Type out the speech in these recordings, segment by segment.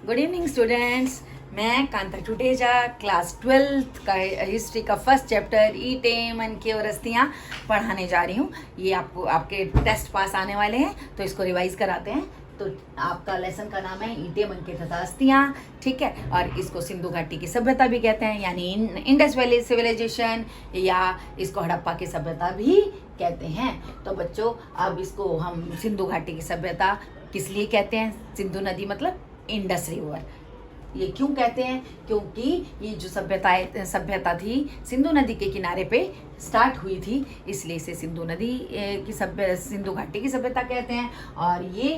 Good evening students. मैं Kanta Tuteja class 12th का history का फर्स्ट चैप्टर ईंटें, मनके और अस्थियाँ पढ़ाने जा रही हूँ। ये आपको आपके टेस्ट पास आने वाले हैं तो इसको रिवाइज कराते हैं। तो आपका लेसन का नाम है ईंटें, मनके तथा अस्थियाँ, ठीक है। और इसको सिंधु घाटी की सभ्यता भी कहते हैं, यानी इंडस वैली सिविलाइजेशन, या इसको हड़प्पा की सभ्यता भी कहते हैं। तो बच्चों अब इसको हम सिंधु घाटी की सभ्यता किस लिए कहते हैं? सिंधु नदी मतलब इंडस रिवर। ये क्यों कहते हैं? क्योंकि ये जो सभ्यता थी सिंधु नदी के किनारे पे स्टार्ट हुई थी, इसलिए इसे सिंधु नदी की सिंधु घाटी की सभ्यता कहते हैं। और ये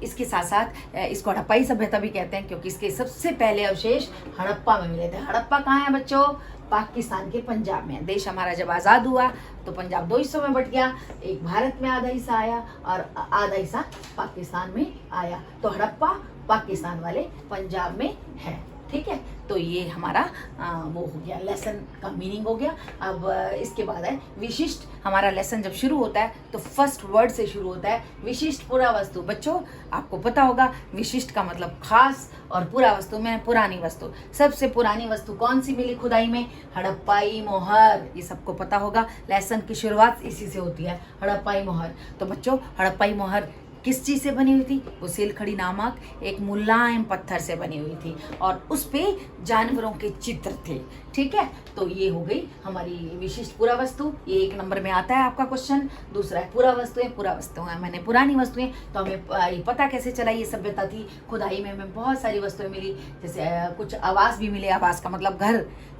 इसके साथ साथ इसको हड़प्पाई सभ्यता भी कहते हैं, क्योंकि इसके सबसे पहले अवशेष हड़प्पा में मिले थे। हड़प्पा कहाँ है बच्चों? पाकिस्तान के पंजाब में। देश हमारा जब आज़ाद हुआ तो पंजाब दो हिस्सों में बट गया, एक भारत में आधा हिस्सा आया और आधा हिस्सा पाकिस्तान में आया। तो हड़प्पा पाकिस्तान वाले पंजाब में है, ठीक है। तो ये हमारा वो हो गया, लेसन का मीनिंग हो गया। अब इसके बाद है विशिष्ट। हमारा लेसन जब शुरू होता है तो फर्स्ट वर्ड से शुरू होता है, विशिष्ट पुरावस्तु। बच्चों आपको पता होगा विशिष्ट का मतलब खास और पुरावस्तु में पुरानी वस्तु। सबसे पुरानी वस्तु कौन सी मिली खुदाई में? हड़प्पाई मोहर। ये सबको पता होगा, लेसन की शुरुआत इसी से होती है, हड़प्पाई मोहर। तो बच्चों हड़प्पाई मोहर किस चीज़ से बनी हुई थी? वो सिलखड़ी नामक एक मुलायम पत्थर से बनी हुई थी और उस पे जानवरों के चित्र थे, ठीक है। तो ये हो गई हमारी विशिष्ट पुरावस्तु। ये 1 नंबर में आता है आपका क्वेश्चन। दूसरा है पुरावस्तुएं। पुरावस्तुएं मैंने पुरानी वस्तुएं। तो हमें ये पता कैसे चला ये सभ्यता थी? खुदाई में हमें बहुत सारी वस्तुएं मिली, जैसे कुछ आवास भी मिले। आवास का मतलब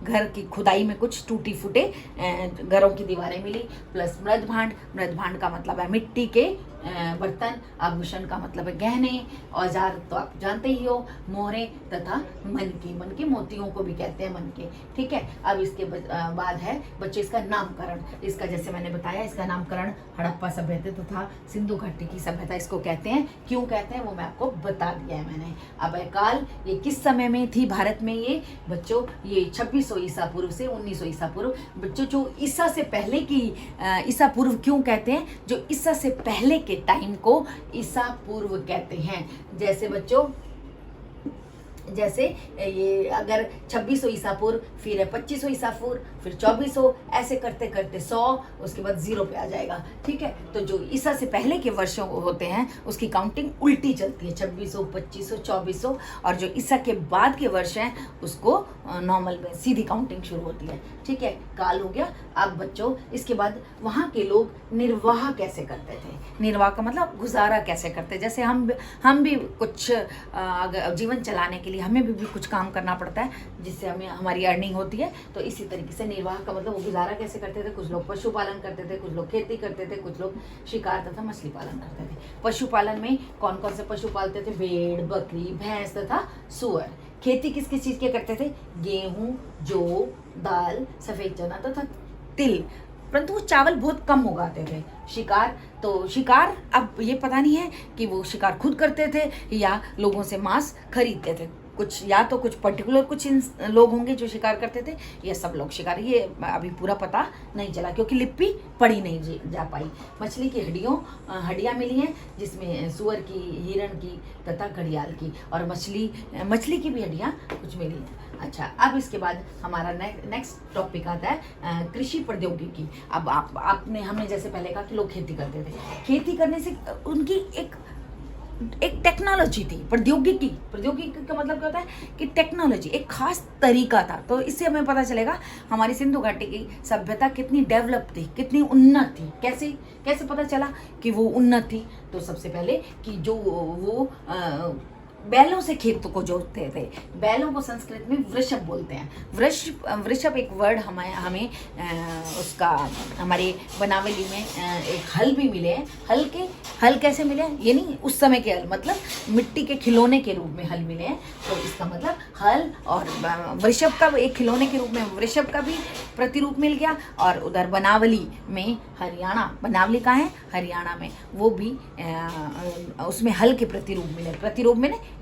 घर की खुदाई में कुछ टूटी फूटे घरों की दीवारें मिली, प्लस मृदभांड। मृदभांड का मतलब है मिट्टी के बर्तन। आभूषण का मतलब है गहने। औजार तो आप जानते ही हो, मोहरे तथा मनके। मनके मोतियों को भी कहते हैं मनके, ठीक है। अब इसके बाद है बच्चे इसका नामकरण। इसका जैसे मैंने बताया, इसका नामकरण हड़प्पा सभ्यता तथा सिंधु घाटी की सभ्यता इसको कहते हैं। क्यों कहते हैं वो मैं आपको बता दिया है मैंने। अब काल ये किस समय में थी भारत में? ये बच्चों ये 2600 ईसा पूर्व से 1900 ईसा पूर्व। बच्चों जो ईसा से पहले की ईसा पूर्व क्यों कहते हैं? जो ईसा से पहले के टाइम को ईसा पूर्व कहते हैं। जैसे बच्चों जैसे ये अगर 2600 ईसा पूर्व, फिर 2500 ईसा पूर्व, फिर 2400, ऐसे करते करते 100, उसके बाद 0 पे आ जाएगा, ठीक है। तो जो ईसा से पहले के वर्षों होते हैं उसकी काउंटिंग उल्टी चलती है, 2600, 2500, 2400। और जो ईसा के बाद के वर्ष हैं उसको नॉर्मल में सीधी काउंटिंग शुरू होती है, ठीक है। काल हो गया। अब बच्चों इसके बाद वहाँ के लोग निर्वाह कैसे करते थे? निर्वाह का मतलब गुजारा कैसे करते? जैसे हम भी कुछ जीवन चलाने के लिए हमें भी कुछ काम करना पड़ता है जिससे हमें हमारी अर्निंग होती है। तो इसी तरीके से निर्वाह का मतलब वो गुजारा कैसे करते थे? कुछ लोग पशुपालन करते थे, कुछ लोग खेती करते थे, कुछ लोग शिकार तथा मछली पालन करते थे। पशुपालन में कौन कौन से पशु पालते थे? भेड़, बकरी, भैंस तथा सुअर। खेती किस किस चीज़ के करते थे? गेहूं, जौ, दाल, सफ़ेद चना तथा तिल। परंतु वो चावल बहुत कम उगाते थे। शिकार, तो शिकार अब ये पता नहीं है कि वो शिकार खुद करते थे या लोगों से मांस खरीदते थे। कुछ या तो कुछ पर्टिकुलर कुछ लोग होंगे जो शिकार करते थे, या सब लोग शिकार, ये अभी पूरा पता नहीं चला क्योंकि लिपि पढ़ी नहीं जा पाई। मछली की हड्डियाँ मिली हैं, जिसमें सुअर की, हिरण की तथा घड़ियाल की, और मछली की भी हड्डियाँ कुछ मिली हैं। अच्छा, अब इसके बाद हमारा नेक्स्ट टॉपिक आता है कृषि प्रौद्योगिकी। अब हमने जैसे पहले कहा कि लोग खेती करते थे। खेती करने से उनकी एक टेक्नोलॉजी थी, प्रौद्योगिकी का मतलब क्या होता है कि टेक्नोलॉजी, एक खास तरीका था। तो इससे हमें पता चलेगा हमारी सिंधु घाटी की सभ्यता कितनी डेवलप थी, कितनी उन्नत थी। कैसे पता चला कि वो उन्नत थी? तो सबसे पहले कि जो वो बैलों से खेतों को जोतते थे। बैलों को संस्कृत में वृषभ बोलते हैं। वृषभ एक वर्ड हमें उसका हमारे बनावली में एक हल भी मिले हैं। हल कैसे मिले? ये नहीं उस समय के हल, मतलब मिट्टी के खिलौने के रूप में हल मिले हैं। तो इसका मतलब हल और वृषभ का एक खिलौने के रूप में वृषभ का भी प्रतिरूप मिल गया। और उधर बनावली में हरियाणा, बनावली कहाँ है? हरियाणा में, वो भी उसमें हल के प्रतिरूप मिले।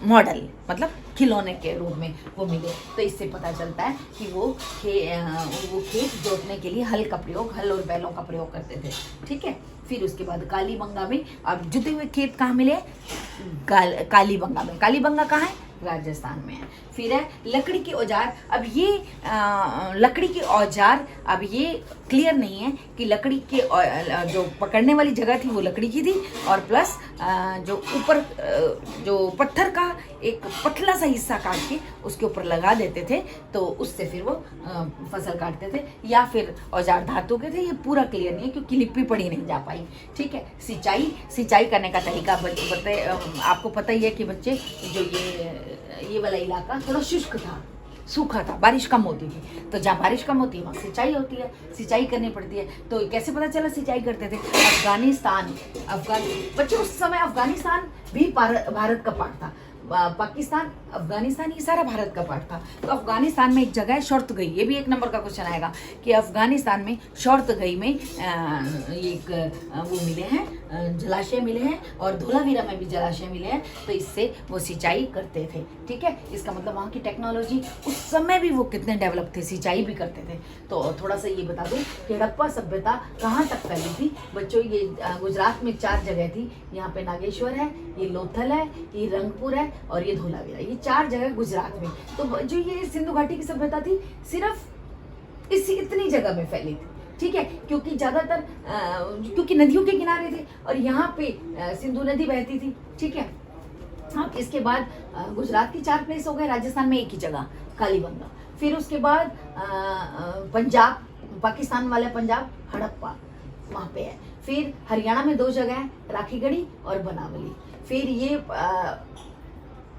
मॉडल, मतलब खिलौने के रूप में वो मिले। तो इससे पता चलता है कि वो खेत जोतने के लिए हल और बैलों का प्रयोग करते थे। ठीक है। फिर उसके बाद कालीबंगा में, अब जुते हुए खेत कहाँ मिले? कालीबंगा में। कालीबंगा कहाँ है? राजस्थान में है। फिर है लकड़ी के औजार। अब ये लकड़ी के औजार, अब ये क्लियर नहीं है कि लकड़ी के जो पकड़ने वाली जगह थी वो लकड़ी की थी, और प्लस जो ऊपर जो पत्थर का एक पतला सा हिस्सा काट के उसके ऊपर लगा देते थे, तो उससे फिर वो फसल काटते थे, या फिर औजार धातु के थे। ये पूरा क्लियर नहीं है क्योंकि लिपि पढ़ी नहीं जा पाई। ठीक है। सिंचाई करने का तरीका आपको पता ही है कि बच्चे, जो ये वाला इलाका थोड़ा शुष्क था, सूखा था, बारिश कम होती थी। तो जहाँ बारिश कम होती है वहाँ सिंचाई होती है, सिंचाई करनी पड़ती है। तो कैसे पता चला सिंचाई करते थे? बच्चे उस समय अफगानिस्तान भी भारत का पार्ट था। पाकिस्तान, अफगानिस्तान, ये सारा भारत का पार्ट था। तो अफगानिस्तान में एक जगह है शौर्तगई, ये भी एक नंबर का क्वेश्चन आएगा कि अफगानिस्तान में शौर्तगई में एक वो मिले हैं, जलाशय मिले हैं, और धोलावीरा में भी जलाशय मिले हैं। तो इससे वो सिंचाई करते थे। ठीक है। इसका मतलब वहाँ की टेक्नोलॉजी उस समय भी वो कितने डेवलप थे, सिंचाई भी करते थे। तो थोड़ा सा ये बता दूँ कि हड़प्पा सभ्यता कहाँ तक फैली थी बच्चों। ये गुजरात में 4 जगह थी। यहाँ पे नागेश्वर है, ये लोथल है, ये रंगपुर है, और ये धोलावीरा। ये 4 जगह गुजरात में। तो जो ये सिंधु घाटी की सभ्यता थी सिर्फ इतनी जगह में फैली थी। ठीक है। क्योंकि ज़्यादातर क्योंकि नदियों के किनारे थे, और यहाँ पे सिंधु नदी बहती थी। ठीक है। हाँ, इसके बाद गुजरात की 4 प्लेस हो गए, राजस्थान में एक ही जगह कालीबंगा। फिर उसके बाद पंजाब, पाकिस्तान वाला पंजाब, हड़प्पा वहाँ पे है। फिर हरियाणा में 2 जगह है, राखीगढ़ी और बनावली। फिर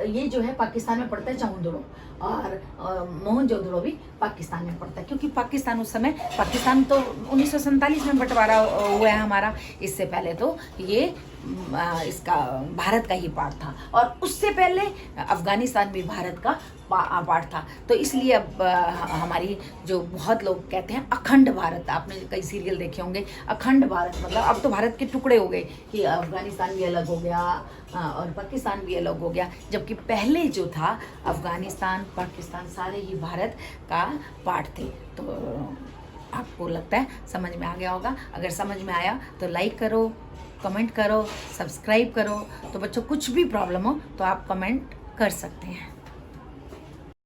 ये जो है पाकिस्तान में पड़ता है चामुंडो, और मोहनजोदड़ो भी पाकिस्तान में पड़ता है। क्योंकि पाकिस्तान उस समय, पाकिस्तान तो 1947 में बंटवारा हुआ है हमारा। इससे पहले तो ये इसका भारत का ही पार्ट था, और उससे पहले अफगानिस्तान भी भारत का पार्ट था। तो इसलिए अब हमारी जो बहुत लोग कहते हैं अखंड भारत, आपने कई सीरियल देखे होंगे, अखंड भारत मतलब अब तो भारत के टुकड़े हो गए कि अफगानिस्तान भी अलग हो गया और पाकिस्तान भी अलग हो गया। जबकि पहले जो था अफगानिस्तान, पाकिस्तान सारे ही भारत का पार्ट थे। तो आपको लगता है समझ में आ गया होगा। अगर समझ में आया तो लाइक करो, कमेंट करो, सब्सक्राइब करो। तो बच्चों कुछ भी प्रॉब्लम हो तो आप कमेंट कर सकते हैं।